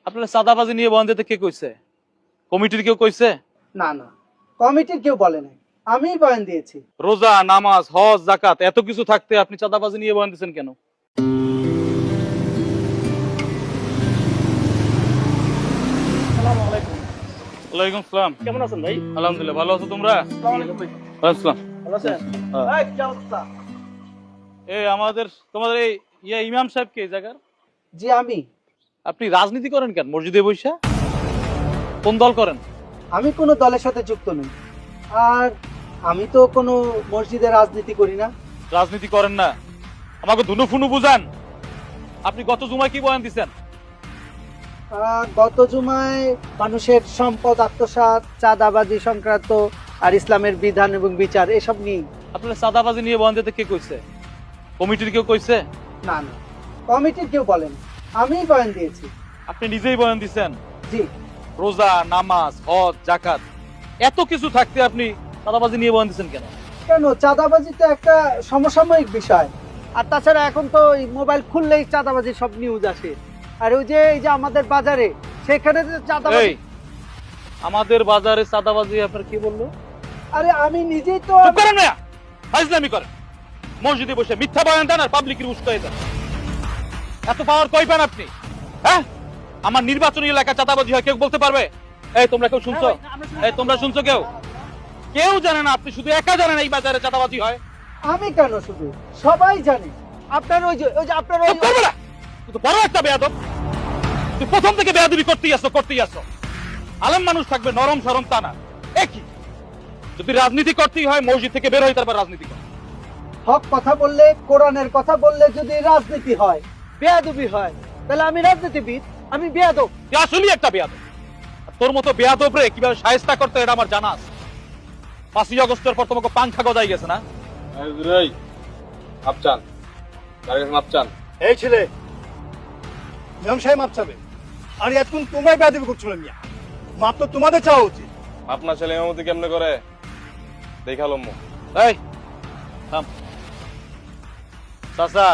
আপনারা চাঁদাবাজি নিয়ে বয়ান দিতে কে কইছে? কমিটির কেউ কইছে? না না, কমিটির কেউ বলে নাই, আমিই বয়ান দিয়েছি। রোজা, নামাজ, হজ, যাকাত এত কিছু থাকতে আপনি চাঁদাবাজি নিয়ে বয়ান দিচ্ছেন কেন? ওয়ালাইকুম সালাম। কেমন আছেন ভাই? আলহামদুলিল্লাহ, ভালো আছো তোমরা? ওয়ালাইকুম আসসালাম। ভালো আছেন? হ্যাঁ। এই, কি অবস্থা? এই তোমাদের এই ইমাম সাহেব কে এই জায়গার? জি আমি। আপনি রাজনীতি করেন কেন মসজিদে বইসা? কোন দল করেন? আমি কোনো দলের সাথে যুক্ত নই, আর আমি তো কোনো মসজিদে রাজনীতি করি না। রাজনীতি করেন না, আমাকে ধুনু ফুনু বুঝান। আপনি গত জুমায় কি বয়ান দিচ্ছেন? গত জুমায় মানুষের সম্পদ আত্মসাৎ, চাঁদাবাজি সংক্রান্ত আর ইসলামের বিধান এবং বিচার এসব নিয়ে। আপনারা চাঁদাবাজি নিয়ে বয়ান দিতে কে কইছে? কমিটির কেউ কইছে? না না, কমিটির কেউ বলেন, আমিই বয়ান দিয়েছি। আপনি নিজেই বয়ান দিচ্ছেন? জি। রোজা, নামাজ, হজ, যাকাত এত কিছু থাকতে আপনি চাঁদাবাজি নিয়ে বয়ান দিচ্ছেন কেন? কেন, চাঁদাবাজি তো একটা সমসাময়িক বিষয়। আর তাছাড়া এখন তো এই মোবাইল খুললেই চাঁদাবাজি সব নিউজ আসে। আর ওই যে এই যে আমাদের বাজারে, সেখানে যে চাঁদাবাজি। এই আমাদের বাজারে চাঁদাবাজি আপনার কি বললো? আরে আমি নিজেই তো। চুপ করেন না, ফাজলামি করেন। মসজিদে বসে মিথ্যা বয়ান দেন আর পাবলিকের উস্কাই দেন। এত পাওয়ার কই পান আপনি? হ্যাঁ, আমার নির্বাচনী এলাকা চাঁদাবাজি হয় কেউ বলতে পারবে? এই তোমরা কেউ শুনছো? এই তোমরা শুনছো কেউ? কেউ জানে না, আপনি শুধু একা জানেন এই বাজারে চাঁদাবাজি হয়। আমি কেন, শুধু সবাই জানে। আপনার ওই যে আপনার ওই। চুপ করবে না, তুই তো বড় একটা বেয়াদব। তুই প্রথম থেকে বেয়াদবি করতেই আসো। আলেম মানুষ থাকবে নরম সরম তা না। একই যদি রাজনীতি করতেই হয় মসজিদ থেকে বের হই, তারপর রাজনীতি কর। হক কথা বললে, কোরআনের কথা বললে যদি রাজনীতি হয়, বেয়াদবি হয়, তাহলে আমি রাজনীতিবিদ, আমি বেয়াদব। তুই আসলেই একটা বেয়াদব। আর তোর মতো বেয়াদব রে কিভাবে শায়েস্তা করতে এটা আমার জানা আছে। 5ই আগস্টের পর তোমাকে পাংখা গজাই গেছে না? এই ছেলে, ইমাম সাহেব মাপ চাবে। আর এতক্ষণ তোমরাই বেয়াদবি করছিল মিয়া। মাপ তো তোমাদের চাওয়া উচিত। আপনার ছেলে ইমামতি কেমনে করে দেখালো মু। এই থাম চাচা,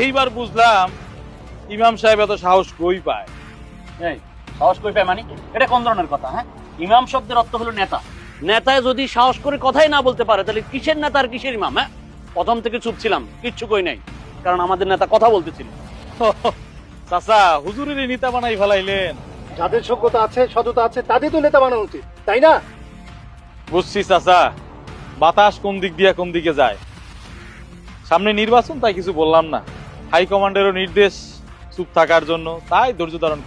এইবার বুঝলাম ইমাম সাহেব এত সাহস কই পায়। এই সাহস কই পায় মানে? এটা কোন ধরনের কথা? হ্যাঁ, ইমাম শব্দের অর্থ হলো নেতা। নেতায় যদি সাহস করে কথাই না বলতে পারে, তাহলে কিসের নেতা আর কিসের ইমাম? হ্যাঁ, প্রথম থেকে চুপ ছিলাম, কিচ্ছু কই নাই, কারণ আমাদের নেতা কথা বলতেছিল। চাচা, হুজুরের নেতা বানাই ফেলাইলেন। যাদের যোগ্যতা আছে, সততা আছে, তাদের তো নেতা বানানো উচিত, তাই না? বুঝছি চাচা, বাতাস কোন দিক দিয়ে কোন দিকে যায়। সামনে নির্বাচন, তাই কিছু বললাম না। হাইকমান্ডেরও নির্দেশ চুপ থাকার জন্য, তাই ধৈর্য ধারণ